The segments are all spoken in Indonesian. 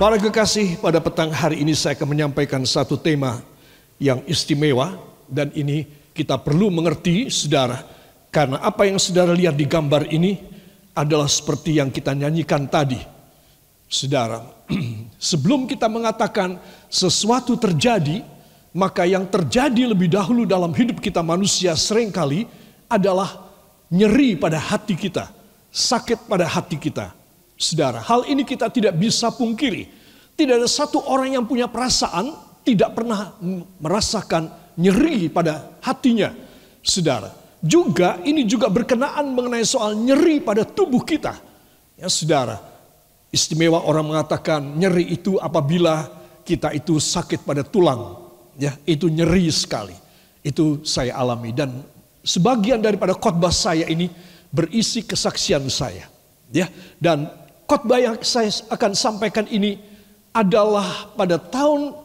Para kekasih, pada petang hari ini saya akan menyampaikan satu tema yang istimewa. Dan ini kita perlu mengerti, saudara. Karena apa yang saudara lihat di gambar ini adalah seperti yang kita nyanyikan tadi. Saudara, sebelum kita mengatakan sesuatu terjadi, maka yang terjadi lebih dahulu dalam hidup kita manusia seringkali adalah nyeri pada hati kita, sakit pada hati kita. Saudara, hal ini kita tidak bisa pungkiri. Tidak ada satu orang yang punya perasaan tidak pernah merasakan nyeri pada hatinya. Saudara, juga ini juga berkenaan mengenai soal nyeri pada tubuh kita. Ya, saudara, istimewa orang mengatakan nyeri itu apabila kita itu sakit pada tulang. Ya, itu nyeri sekali. Itu saya alami, dan sebagian daripada khotbah saya ini berisi kesaksian saya. Ya, dan khotbah yang saya akan sampaikan ini adalah pada tahun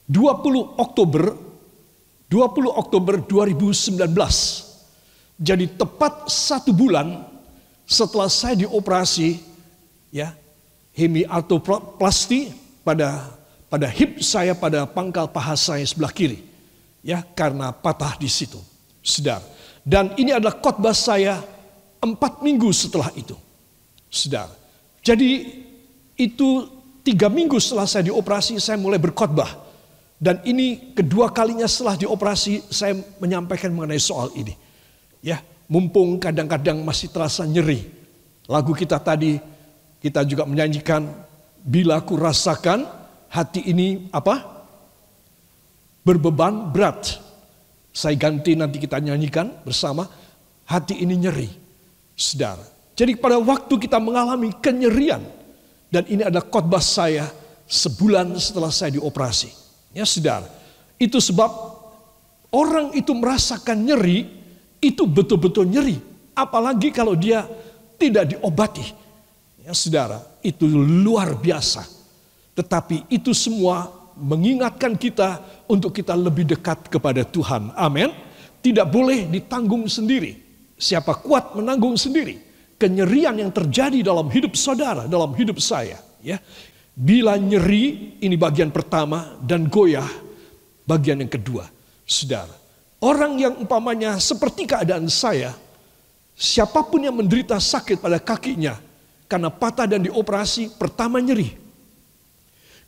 20 Oktober 2019. Jadi tepat 1 bulan setelah saya dioperasi, ya, hemiartroplasti pada hip saya, pada pangkal paha saya sebelah kiri, ya, karena patah di situ, saudara. Dan ini adalah khotbah saya 4 minggu setelah itu, saudara. Jadi itu 3 minggu setelah saya dioperasi, saya mulai berkhotbah. Dan ini kedua kalinya setelah dioperasi saya menyampaikan mengenai soal ini. Ya, mumpung kadang-kadang masih terasa nyeri. Lagu kita tadi, kita juga menyanyikan, bila ku rasakan hati ini berbeban berat. Saya ganti, nanti kita nyanyikan bersama, hati ini nyeri, saudara. Jadi pada waktu kita mengalami kenyerian, dan ini adalah khotbah saya sebulan setelah saya dioperasi. Ya, saudara, itu sebab orang itu merasakan nyeri, itu betul-betul nyeri. Apalagi kalau dia tidak diobati. Ya, saudara, itu luar biasa. Tetapi itu semua mengingatkan kita untuk kita lebih dekat kepada Tuhan. Amin. Tidak boleh ditanggung sendiri. Siapa kuat menanggung sendiri kenyerian yang terjadi dalam hidup saudara, dalam hidup saya, ya. Bila nyeri, ini bagian pertama, dan goyah bagian yang kedua. Saudara, orang yang umpamanya seperti keadaan saya, siapapun yang menderita sakit pada kakinya karena patah dan dioperasi, pertama nyeri.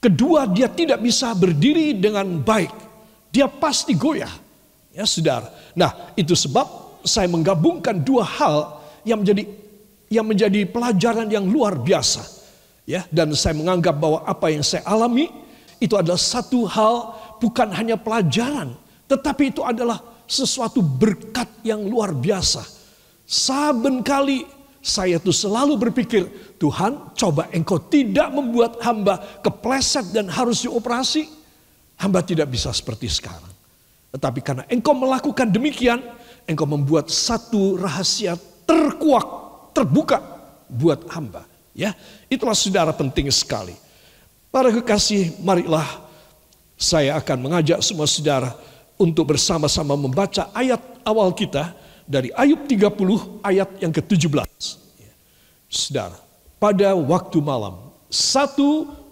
Kedua, dia tidak bisa berdiri dengan baik. Dia pasti goyah. Ya, saudara. Nah, itu sebab saya menggabungkan dua hal yang menjadi pelajaran yang luar biasa, ya. Dan saya menganggap bahwa apa yang saya alami itu adalah satu hal, bukan hanya pelajaran, tetapi itu adalah sesuatu berkat yang luar biasa. Saben kali saya tuh selalu berpikir, Tuhan, coba Engkau tidak membuat hamba kepleset dan harus dioperasi, hamba tidak bisa seperti sekarang. Tetapi karena Engkau melakukan demikian, Engkau membuat satu rahasia terbuka buat hamba. Ya, itulah saudara penting sekali. Para kekasih, marilah saya akan mengajak semua saudara untuk bersama-sama membaca ayat awal kita dari Ayub 30 ayat yang ke-17. Saudara, pada waktu malam, 1,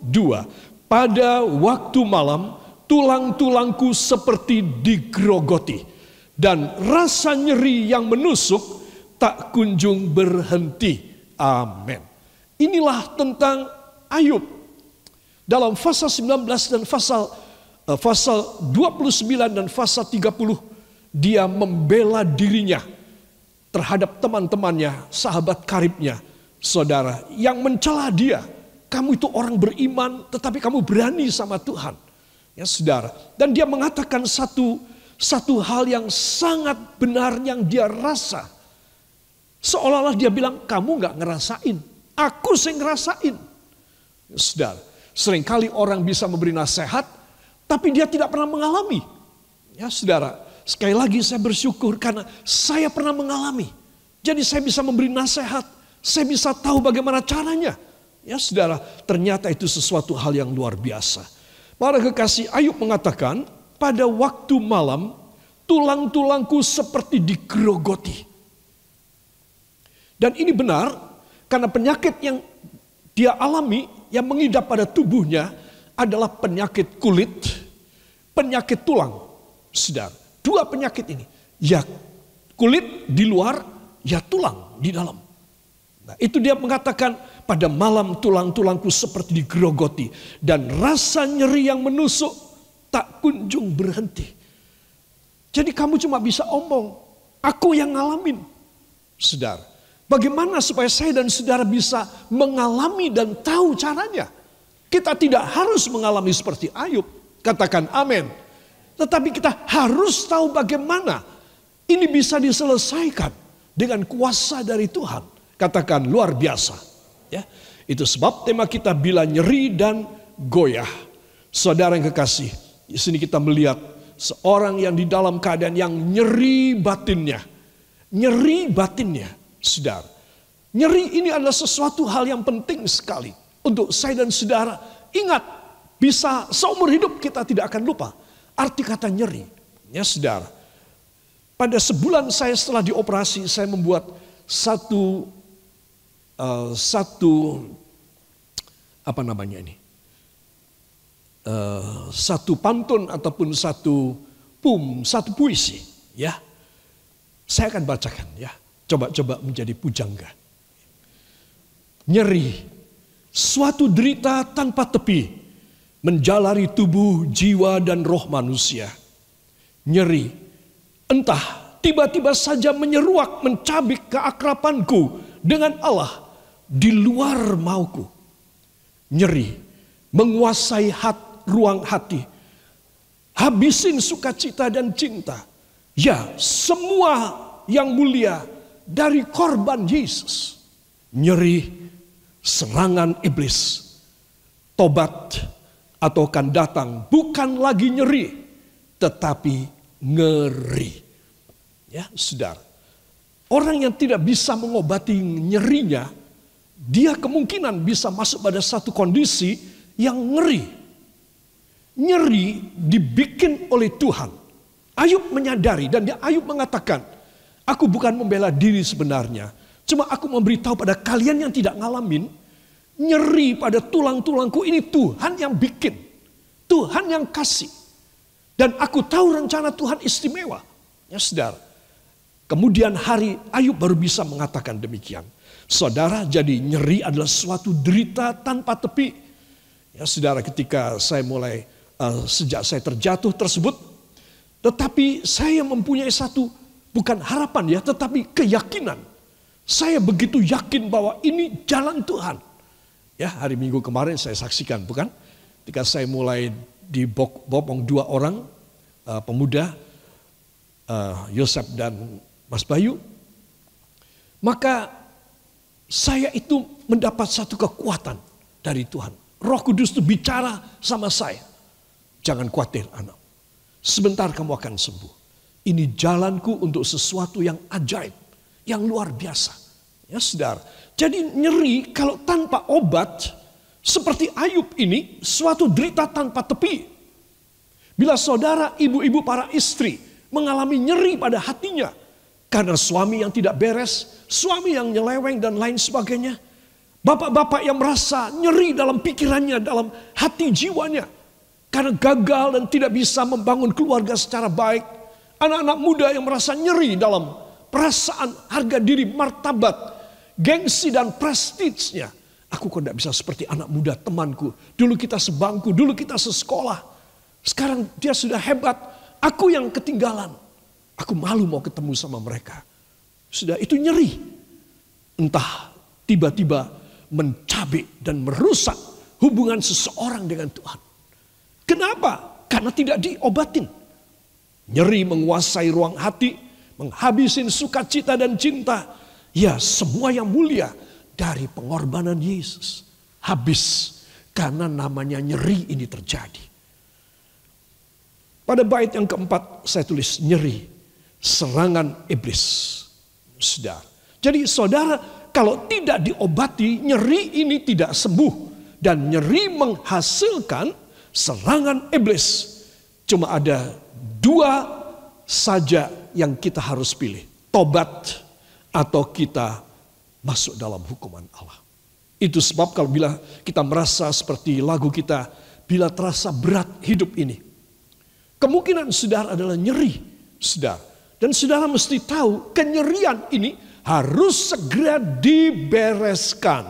2, pada waktu malam tulang-tulangku seperti digerogoti dan rasa nyeri yang menusuk tak kunjung berhenti. Amin. Inilah tentang Ayub. Dalam pasal 19 dan pasal 29 dan pasal 30, dia membela dirinya terhadap teman-temannya, sahabat karibnya, saudara, yang mencela dia. Kamu itu orang beriman, tetapi kamu berani sama Tuhan. Ya, saudara. Dan dia mengatakan satu hal yang sangat benar yang dia rasa. Seolah-olah dia bilang, kamu gak ngerasain, aku sih ngerasain. Saudara, seringkali orang bisa memberi nasihat, tapi dia tidak pernah mengalami. Ya, saudara, sekali lagi saya bersyukur karena saya pernah mengalami. Jadi saya bisa memberi nasihat, saya bisa tahu bagaimana caranya. Ya, saudara, ternyata itu sesuatu hal yang luar biasa. Para kekasih, Ayub mengatakan, pada waktu malam, tulang-tulangku seperti digerogoti. Dan ini benar, karena penyakit yang dia alami, yang mengidap pada tubuhnya adalah penyakit kulit, penyakit tulang. Saudara, dua penyakit ini. Ya kulit di luar, ya tulang di dalam. Nah, itu dia mengatakan, pada malam tulang-tulangku seperti digerogoti. Dan rasa nyeri yang menusuk tak kunjung berhenti. Jadi kamu cuma bisa omong, aku yang ngalamin. Saudara, bagaimana supaya saya dan saudara bisa mengalami dan tahu caranya? Kita tidak harus mengalami seperti Ayub. Katakan amin. Tetapi kita harus tahu bagaimana ini bisa diselesaikan dengan kuasa dari Tuhan. Katakan luar biasa. Ya, itu sebab tema kita bila nyeri dan goyah. Saudara yang kekasih, di sini kita melihat seorang yang di dalam keadaan yang nyeri batinnya. Nyeri batinnya, saudara. Nyeri ini adalah sesuatu hal yang penting sekali untuk saya dan saudara. Ingat, bisa seumur hidup kita tidak akan lupa arti kata nyeri. Ya saudara, pada sebulan saya setelah dioperasi, saya membuat satu pantun ataupun satu puisi, ya. Saya akan bacakan, ya. Coba menjadi pujangga. Nyeri, suatu derita tanpa tepi, menjalari tubuh, jiwa, dan roh manusia. Nyeri, entah tiba-tiba saja menyeruak, mencabik keakrabanku dengan Allah di luar mauku. Nyeri, menguasai ruang hati, habisin sukacita dan cinta. Ya, semua yang mulia dari korban Yesus. Nyeri, serangan iblis. Tobat atau akan datang bukan lagi nyeri, tetapi ngeri. Ya, saudara. Orang yang tidak bisa mengobati nyerinya, dia kemungkinan bisa masuk pada satu kondisi yang ngeri. Nyeri dibikin oleh Tuhan. Ayub menyadari dan Ayub mengatakan, aku bukan membela diri sebenarnya. Cuma aku memberitahu pada kalian yang tidak ngalamin, nyeri pada tulang-tulangku ini Tuhan yang bikin. Tuhan yang kasih. Dan aku tahu rencana Tuhan istimewa. Ya saudara. Kemudian hari Ayub baru bisa mengatakan demikian. Saudara, jadi nyeri adalah suatu derita tanpa tepi. Ya saudara, ketika saya mulai, sejak saya terjatuh tersebut, tetapi saya mempunyai satu, bukan harapan ya, tetapi keyakinan. Saya begitu yakin bahwa ini jalan Tuhan. Ya, hari Minggu kemarin saya saksikan, bukan? Ketika saya mulai dibopong dua orang pemuda, Yosef dan Mas Bayu, maka saya itu mendapat satu kekuatan dari Tuhan. Roh Kudus itu bicara sama saya. Jangan khawatir anak. Sebentar kamu akan sembuh. Ini jalanku untuk sesuatu yang ajaib. Yang luar biasa. Ya saudara. Jadi nyeri kalau tanpa obat. Seperti Ayub ini. Suatu derita tanpa tepi. Bila saudara, ibu-ibu, para istri mengalami nyeri pada hatinya. Karena suami yang tidak beres. Suami yang nyeleweng dan lain sebagainya. Bapak-bapak yang merasa nyeri dalam pikirannya. Dalam hati jiwanya. Karena gagal dan tidak bisa membangun keluarga secara baik. Anak-anak muda yang merasa nyeri dalam perasaan harga diri, martabat, gengsi dan prestisnya. Aku kok tidak bisa seperti anak muda temanku. Dulu kita sebangku, dulu kita sesekolah. Sekarang dia sudah hebat. Aku yang ketinggalan. Aku malu mau ketemu sama mereka. Sudah itu nyeri. Entah tiba-tiba mencabik dan merusak hubungan seseorang dengan Tuhan. Kenapa? Karena tidak diobatin. Nyeri menguasai ruang hati, menghabisin sukacita dan cinta. Ya, semua yang mulia dari pengorbanan Yesus habis karena namanya nyeri ini terjadi. Pada bait yang keempat saya tulis nyeri, serangan iblis. Saudara. Jadi saudara, kalau tidak diobati, nyeri ini tidak sembuh. Dan nyeri menghasilkan serangan iblis. Cuma ada dua saja yang kita harus pilih. Tobat atau kita masuk dalam hukuman Allah. Itu sebab kalau bila kita merasa seperti lagu kita, bila terasa berat hidup ini, kemungkinan saudara adalah nyeri, saudara. Dan saudara mesti tahu kenyerian ini harus segera dibereskan.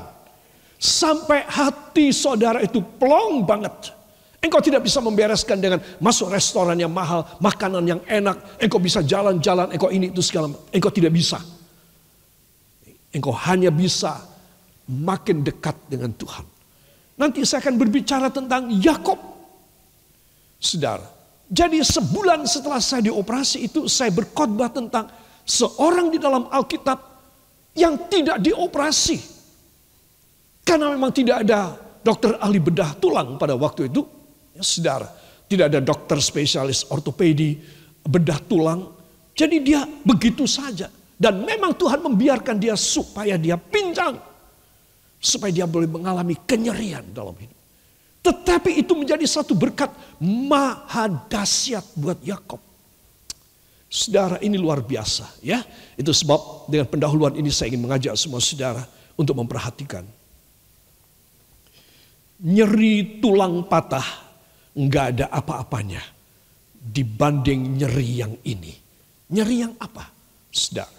Sampai hati saudara itu plong banget. Engkau tidak bisa membereskan dengan masuk restoran yang mahal, makanan yang enak. Engkau bisa jalan-jalan, engkau ini itu segala. Engkau tidak bisa. Engkau hanya bisa makin dekat dengan Tuhan. Nanti saya akan berbicara tentang Yakub. Saudara, jadi sebulan setelah saya dioperasi itu saya berkhotbah tentang seorang di dalam Alkitab yang tidak dioperasi. Karena memang tidak ada dokter ahli bedah tulang pada waktu itu. Ya, saudara, tidak ada dokter spesialis ortopedi bedah tulang. Jadi dia begitu saja. Dan memang Tuhan membiarkan dia supaya dia pincang. Supaya dia boleh mengalami kenyerian dalam hidup. Tetapi itu menjadi satu berkat maha dahsyat buat Yakub. Saudara, ini luar biasa ya. Itu sebab dengan pendahuluan ini saya ingin mengajak semua saudara untuk memperhatikan. Nyeri tulang patah enggak ada apa-apanya dibanding nyeri yang ini. Nyeri yang apa? Saudara,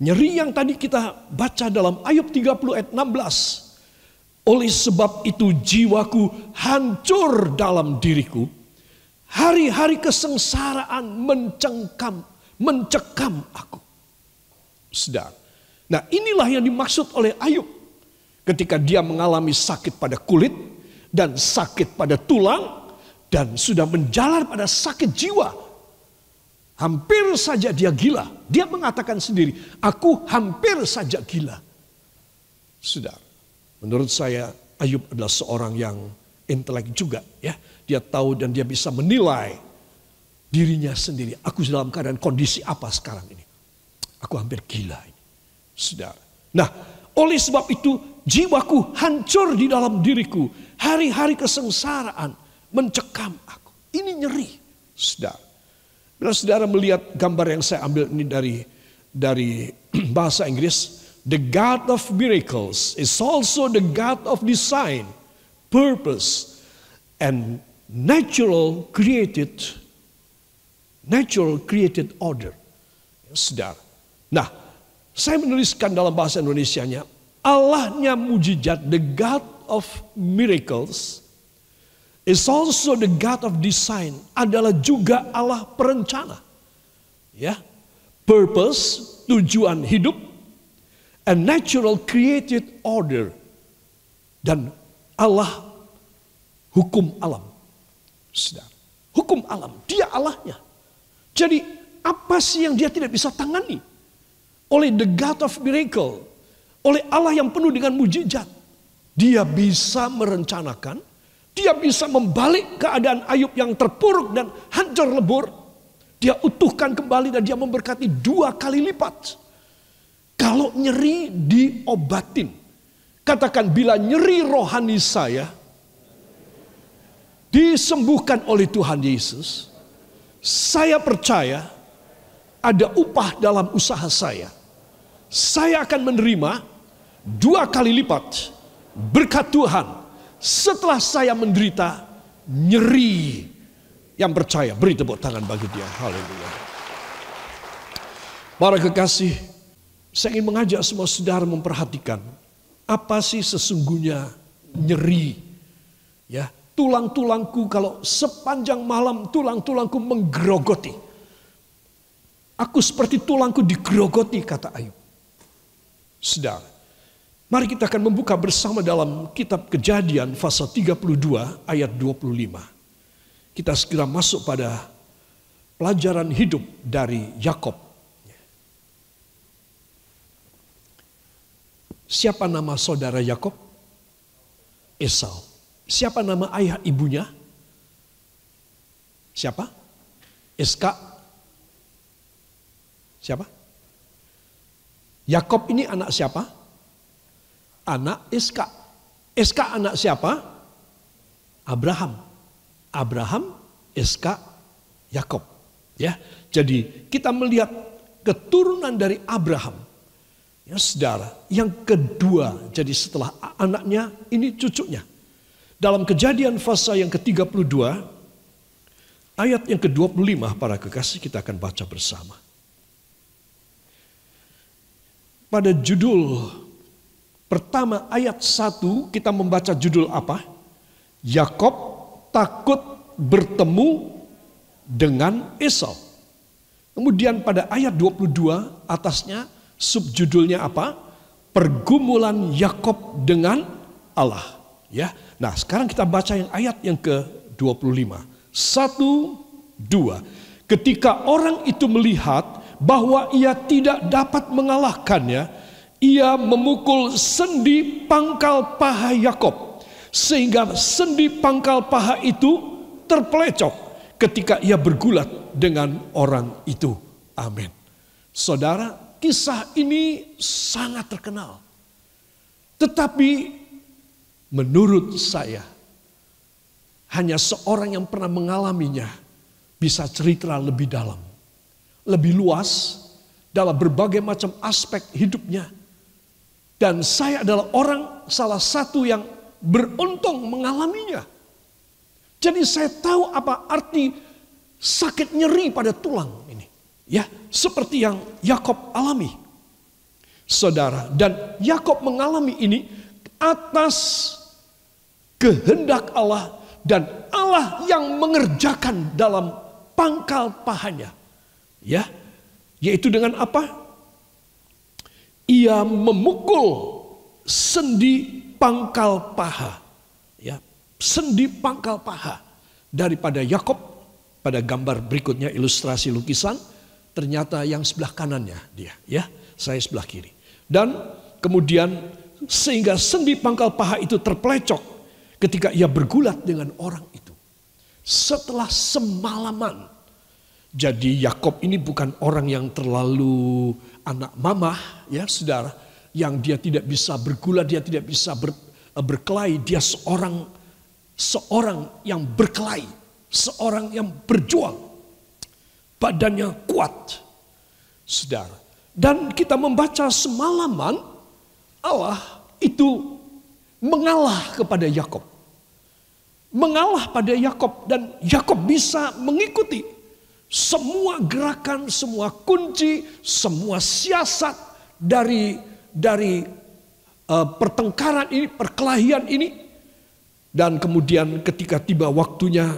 nyeri yang tadi kita baca dalam Ayub 30 ayat 16. Oleh sebab itu jiwaku hancur dalam diriku. Hari-hari kesengsaraan mencekam aku. Saudara. Nah, inilah yang dimaksud oleh Ayub. Ketika dia mengalami sakit pada kulit dan sakit pada tulang dan sudah menjalar pada sakit jiwa. Hampir saja dia gila. Dia mengatakan sendiri, aku hampir saja gila. Saudara. Menurut saya Ayub adalah seorang yang intelek juga ya. Dia tahu dan dia bisa menilai dirinya sendiri. Aku dalam keadaan kondisi apa sekarang ini? Aku hampir gila ini. Saudara. Nah, oleh sebab itu jiwaku hancur di dalam diriku. Hari-hari kesengsaraan mencekam aku. Ini nyeri. Saudara. Bila saudara melihat gambar yang saya ambil ini dari bahasa Inggris. The God of miracles is also the God of design, purpose, and natural created order. Saudara. Nah, saya menuliskan dalam bahasa Indonesianya, Allahnya mujizat, the God of miracles, is also the God of design, adalah juga Allah perencana. Ya, purpose, tujuan hidup, a natural created order. Dan Allah hukum alam. Saudara. Hukum alam. Dia Allahnya. Jadi apa sih yang dia tidak bisa tangani? Oleh the God of miracle. Oleh Allah yang penuh dengan mujizat. Dia bisa merencanakan. Dia bisa membalik keadaan Ayub yang terpuruk dan hancur lebur. Dia utuhkan kembali dan dia memberkati 2 kali lipat. Kalau nyeri diobatin. Katakan, bila nyeri rohani saya disembuhkan oleh Tuhan Yesus, saya percaya ada upah dalam usaha saya. Saya akan menerima 2 kali lipat berkat Tuhan setelah saya menderita nyeri. Yang percaya, beri tepuk tangan bagi dia. Haleluya. Para kekasih, saya ingin mengajak semua saudara memperhatikan apa sih sesungguhnya nyeri. Ya, tulang-tulangku kalau sepanjang malam tulang-tulangku menggerogoti. Aku seperti tulangku digerogoti, kata Ayub. Saudara, mari kita akan membuka bersama dalam kitab Kejadian pasal 32 ayat 25. Kita segera masuk pada pelajaran hidup dari Yakub. Siapa nama saudara Yakub? Esau. Siapa nama ayah ibunya? Siapa? Iska. Siapa? Yakub ini anak siapa? Anak Iska. Iska anak siapa? Abraham. Abraham, Iska, Yakub. Ya, jadi kita melihat keturunan dari Abraham. Ya saudara, yang kedua, jadi setelah anaknya, ini cucunya. Dalam Kejadian pasal yang ke-32, ayat yang ke-25, para kekasih, kita akan baca bersama. Pada judul pertama ayat 1, kita membaca judul apa? Yakob takut bertemu dengan Esau. Kemudian pada ayat 22 atasnya, subjudulnya apa? Pergumulan Yakob dengan Allah. Ya, nah sekarang kita baca yang ayat yang ke-25. 1, 2. Ketika orang itu melihat bahwa ia tidak dapat mengalahkannya, ia memukul sendi pangkal paha Yakob, sehingga sendi pangkal paha itu terpelecok ketika ia bergulat dengan orang itu. Amin. Saudara, kisah ini sangat terkenal. Tetapi menurut saya, hanya seorang yang pernah mengalaminya bisa cerita lebih dalam, lebih luas dalam berbagai macam aspek hidupnya. Dan saya adalah salah satu yang beruntung mengalaminya. Jadi saya tahu apa arti sakit nyeri pada tulang ini. Ya, seperti yang Yakob alami. Saudara, dan Yakob mengalami ini atas kehendak Allah, dan Allah yang mengerjakan dalam pangkal pahanya. Ya, yaitu dengan apa? Ia memukul sendi pangkal paha. Ya, sendi pangkal paha daripada Yakob. Pada gambar berikutnya, ilustrasi lukisan, ternyata yang sebelah kanannya dia, ya, saya sebelah kiri. Dan kemudian sehingga sendi pangkal paha itu terpelecok ketika ia bergulat dengan orang itu. Setelah semalaman. Jadi Yakob ini bukan orang yang terlalu anak mamah, ya saudara, yang dia tidak bisa bergulat, dia tidak bisa berkelahi. Dia seorang yang berkelahi, seorang yang berjuang. Badannya kuat, saudara. Dan kita membaca semalaman, Allah itu mengalah kepada Yakob. Mengalah pada Yakob, dan Yakob bisa mengikuti semua gerakan, semua kunci, semua siasat dari pertengkaran ini, perkelahian ini. Dan kemudian ketika tiba waktunya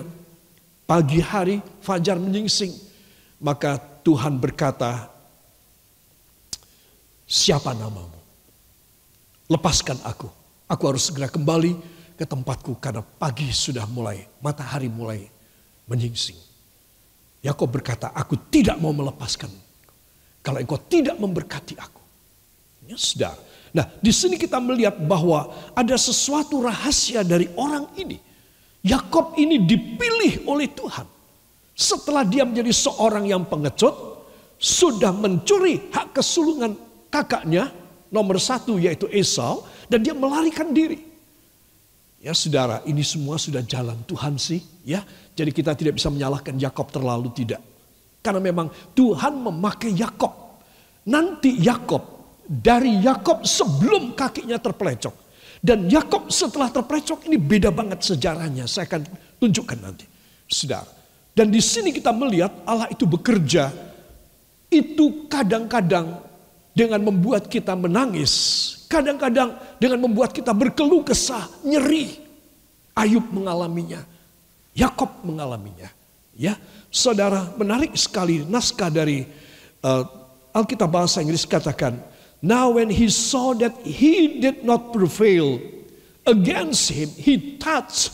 pagi hari, fajar menyingsing, maka Tuhan berkata, siapa namamu? Lepaskan aku harus segera kembali ke tempatku karena pagi sudah mulai, matahari mulai menyingsing. Yakob berkata, aku tidak mau melepaskan kalau engkau tidak memberkati aku. Ya, saudara. Nah, di sini kita melihat bahwa ada sesuatu rahasia dari orang ini. Yakob ini dipilih oleh Tuhan. Setelah dia menjadi seorang yang pengecut, sudah mencuri hak kesulungan kakaknya nomor 1 yaitu Esau, dan dia melarikan diri. Ya saudara, ini semua sudah jalan Tuhan sih, ya. Jadi kita tidak bisa menyalahkan Yakob terlalu, tidak. Karena memang Tuhan memakai Yakob. Nanti dari Yakob sebelum kakinya terpelecok. Dan Yakob setelah terpelecok, ini beda banget sejarahnya. Saya akan tunjukkan nanti, saudara. Dan di sini kita melihat Allah itu bekerja. Itu kadang-kadang dengan membuat kita menangis. Kadang-kadang dengan membuat kita berkeluh kesah, nyeri. Ayub mengalaminya. Yakob mengalaminya. Ya, saudara, menarik sekali naskah dari Alkitab bahasa Inggris katakan, now when he saw that he did not prevail against him, he touched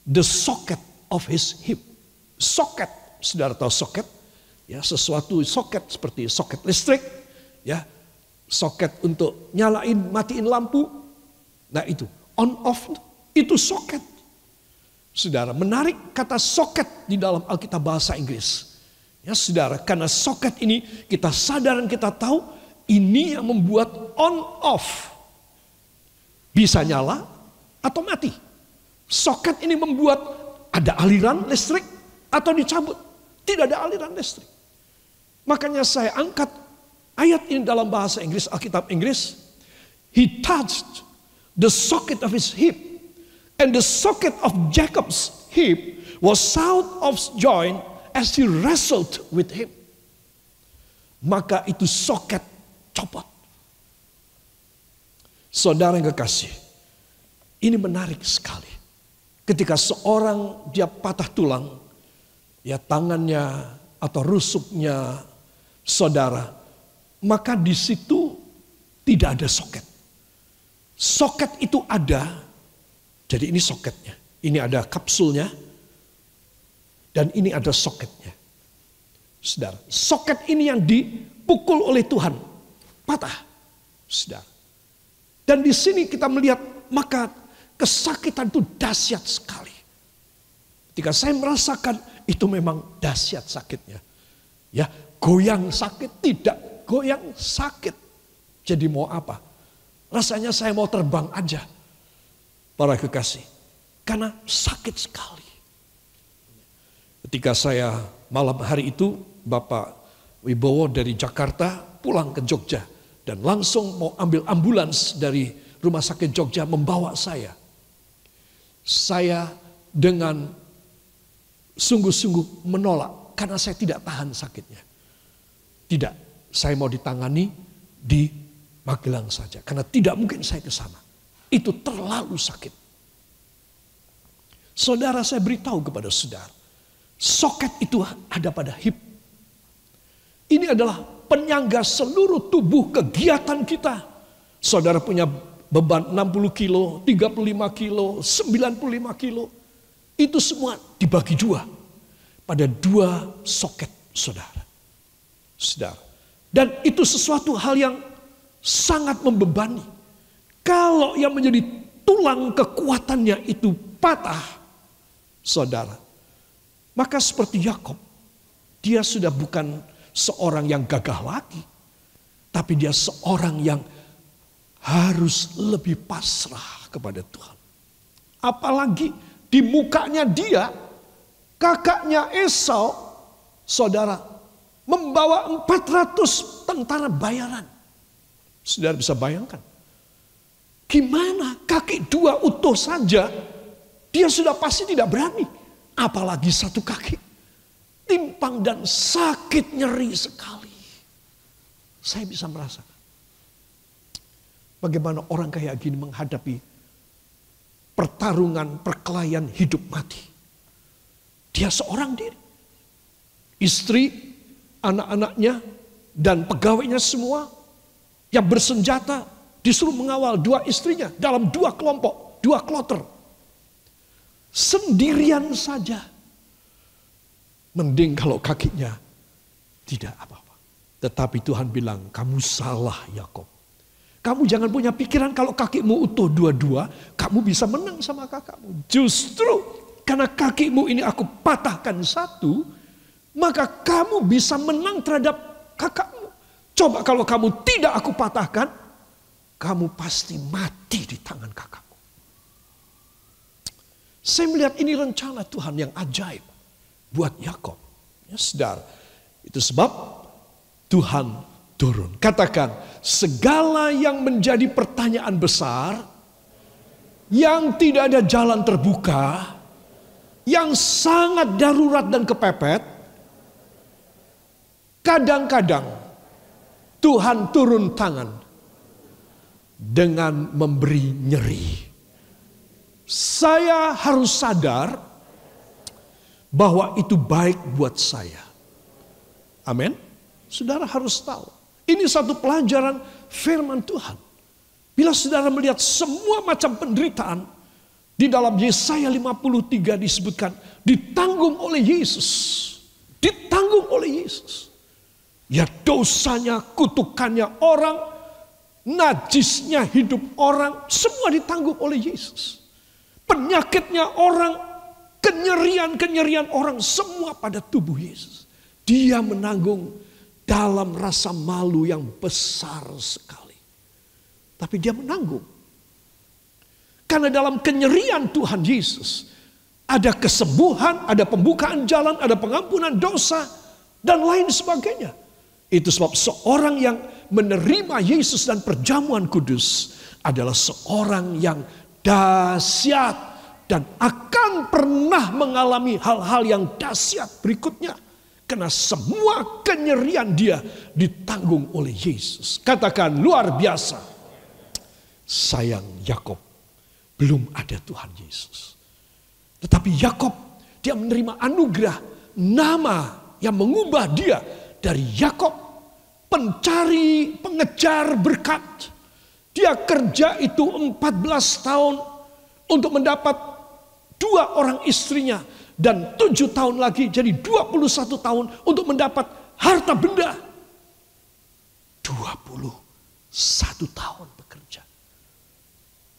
the socket of his hip. Socket, saudara tahu socket? Ya, sesuatu soket seperti soket listrik, ya, soket untuk nyalain matiin lampu. Nah itu on off itu soket. Saudara, menarik kata soket di dalam Alkitab bahasa Inggris. Ya saudara, karena soket ini kita sadar dan kita tahu ini yang membuat on off. Bisa nyala atau mati. Soket ini membuat ada aliran listrik atau dicabut. Tidak ada aliran listrik. Makanya saya angkat Ayat ini dalam bahasa Inggris, Alkitab Inggris, he touched the socket of his hip, and the socket of Jacob's hip was out of joint as he wrestled with him. Maka itu soket copot. Saudara yang kekasih, ini menarik sekali. Ketika seorang dia patah tulang, ya tangannya atau rusuknya saudara, maka di situ tidak ada soket. Soket itu ada, jadi ini soketnya. Ini ada kapsulnya, dan ini ada soketnya. Saudara, soket ini yang dipukul oleh Tuhan, patah. Saudara. Dan di sini kita melihat, maka kesakitan itu dahsyat sekali. Ketika saya merasakan, itu memang dahsyat sakitnya. Ya, goyang sakit, tidak goyang sakit. Jadi mau apa? Rasanya saya mau terbang aja. Para kekasih. Karena sakit sekali. Ketika saya malam hari itu, Bapak Wibowo dari Jakarta pulang ke Jogja. Dan langsung mau ambil ambulans dari rumah sakit Jogja membawa saya. Saya dengan sungguh-sungguh menolak. Karena saya tidak tahan sakitnya. Tidak, saya mau ditangani di Magelang saja. Karena tidak mungkin saya ke sana. Itu terlalu sakit. Saudara, saya beritahu kepada saudara. Soket itu ada pada hip. Ini adalah penyangga seluruh tubuh kegiatan kita. Saudara punya beban 60 kilo, 35 kilo, 95 kilo. Itu semua dibagi dua. Pada dua soket saudara. Saudara. Dan itu sesuatu hal yang sangat membebani. Kalau yang menjadi tulang kekuatannya itu patah, saudara, maka seperti Yakob, dia sudah bukan seorang yang gagah lagi, tapi dia seorang yang harus lebih pasrah kepada Tuhan. Apalagi di mukanya dia, kakaknya Esau, saudara, membawa 400 tentara bayaran. Saudara bisa bayangkan. Gimana kaki dua utuh saja, dia sudah pasti tidak berani. Apalagi satu kaki. Timpang dan sakit nyeri sekali. Saya bisa merasakan. Bagaimana orang kayak gini menghadapi pertarungan, perkelahian hidup mati. Dia seorang diri. Istri, anak-anaknya, dan pegawainya semua yang bersenjata disuruh mengawal dua istrinya dalam dua kelompok, dua kloter. Sendirian saja. Mending kalau kakinya tidak apa-apa. Tetapi Tuhan bilang, kamu salah Yakob. Kamu jangan punya pikiran kalau kakimu utuh dua-dua, kamu bisa menang sama kakakmu. Justru karena kakimu ini aku patahkan satu, maka kamu bisa menang terhadap kakakmu. Coba kalau kamu tidak aku patahkan, kamu pasti mati di tangan kakakmu. Saya melihat ini rencana Tuhan yang ajaib buat Yakob. Ya, saudara, itu sebab Tuhan turun. Katakan, segala yang menjadi pertanyaan besar, yang tidak ada jalan terbuka, yang sangat darurat dan kepepet, kadang-kadang Tuhan turun tangan dengan memberi nyeri. Saya harus sadar bahwa itu baik buat saya. Amin. Saudara harus tahu. Ini satu pelajaran firman Tuhan. Bila saudara melihat semua macam penderitaan, di dalam Yesaya 53 disebutkan, ditanggung oleh Yesus. Ditanggung oleh Yesus. Ya, dosanya, kutukannya orang, najisnya hidup orang, semua ditanggung oleh Yesus. Penyakitnya orang, kenyerian-kenyerian orang, semua pada tubuh Yesus. Dia menanggung dalam rasa malu yang besar sekali. Tapi dia menanggung. Karena dalam kenyerian Tuhan Yesus, ada kesembuhan, ada pembukaan jalan, ada pengampunan dosa, dan lain sebagainya. Itu sebab seorang yang menerima Yesus dan perjamuan kudus adalah seorang yang dahsyat dan akan pernah mengalami hal-hal yang dahsyat berikutnya. Karena semua kenyerian dia ditanggung oleh Yesus. Katakan luar biasa. Sayang Yakob, belum ada Tuhan Yesus. Tetapi Yakob, dia menerima anugerah, nama yang mengubah dia dari Yakob, pencari, pengejar berkat. Dia kerja itu 14 tahun untuk mendapat 2 orang istrinya. Dan 7 tahun lagi jadi 21 tahun untuk mendapat harta benda. 21 tahun bekerja.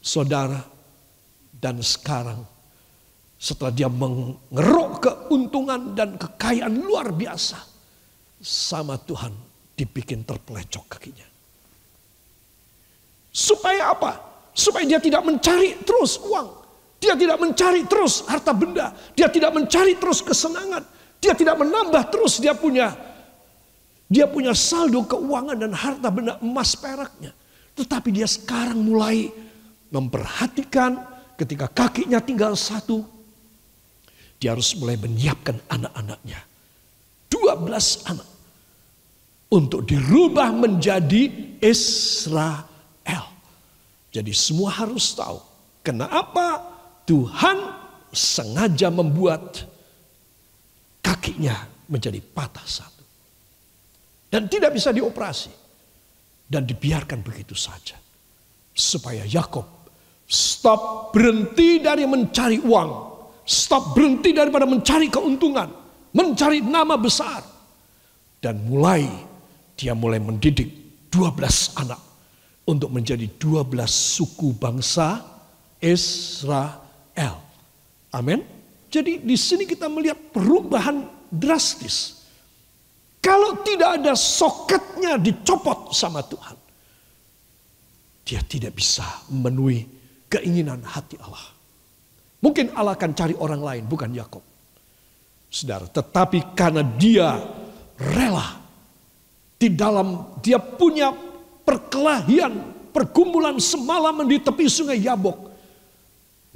Saudara, dan sekarang setelah dia mengeruk keuntungan dan kekayaan luar biasa, sama Tuhan dibikin terpelecok kakinya. Supaya apa? Supaya dia tidak mencari terus uang. Dia tidak mencari terus harta benda. Dia tidak mencari terus kesenangan. Dia tidak menambah terus dia punya saldo keuangan dan harta benda emas peraknya. Tetapi dia sekarang mulai memperhatikan ketika kakinya tinggal 1. Dia harus mulai menyiapkan anak-anaknya. 12 anak. Untuk dirubah menjadi Israel. Jadi semua harus tahu. Kenapa Tuhan sengaja membuat kakinya menjadi patah 1. Dan tidak bisa dioperasi. Dan dibiarkan begitu saja. Supaya Yakob stop, berhenti dari mencari uang. Stop, berhenti daripada mencari keuntungan. Mencari nama besar. Dan dia mulai mendidik 12 anak. Untuk menjadi 12 suku bangsa Israel. Amin. Jadi di sini kita melihat perubahan drastis. Kalau tidak ada soketnya dicopot sama Tuhan, dia tidak bisa memenuhi keinginan hati Allah. Mungkin Allah akan cari orang lain, bukan Yakob. Saudara, tetapi karena dia rela di dalam dia punya perkelahian, pergumulan semalaman di tepi sungai Yabok,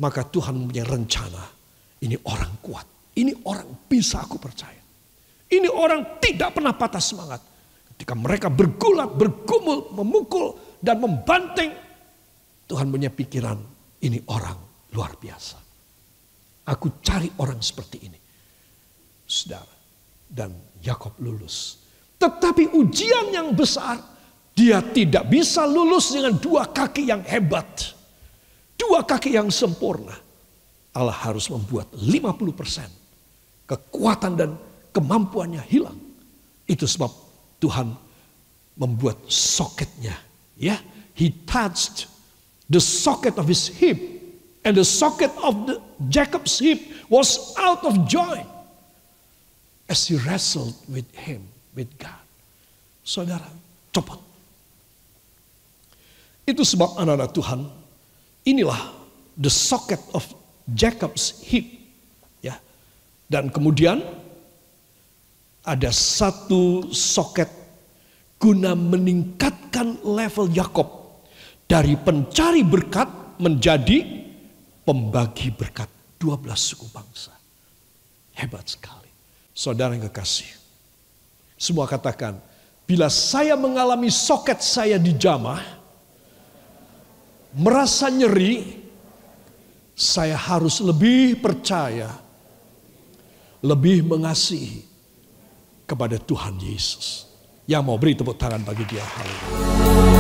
maka Tuhan punya rencana. Ini orang kuat. Ini orang bisa aku percaya. Ini orang tidak pernah patah semangat. Ketika mereka bergulat, bergumul, memukul, dan membanting. Tuhan punya pikiran. Ini orang luar biasa. Aku cari orang seperti ini. Saudara. Dan Yakob lulus. Tetapi ujian yang besar. Dia tidak bisa lulus dengan 2 kaki yang hebat. 2 kaki yang sempurna. Allah harus membuat 50% kekuatan dan kemampuannya hilang. Itu sebab Tuhan membuat soketnya. Ya, He touched the socket of his hip, and the socket of Jacob's hip was out of joint as he wrestled with him, with God. Saudara, copot. Itu sebab anak-anak Tuhan, inilah the socket of Jacob's hip. Ya. Dan kemudian ada satu soket guna meningkatkan level Yakob dari pencari berkat menjadi pembagi berkat 12 suku bangsa. Hebat sekali. Saudara yang kekasih, semua katakan, bila saya mengalami soket saya dijamah, merasa nyeri, saya harus lebih percaya, lebih mengasihi kepada Tuhan Yesus. Yang mau beri tepuk tangan bagi dia. Haleluya.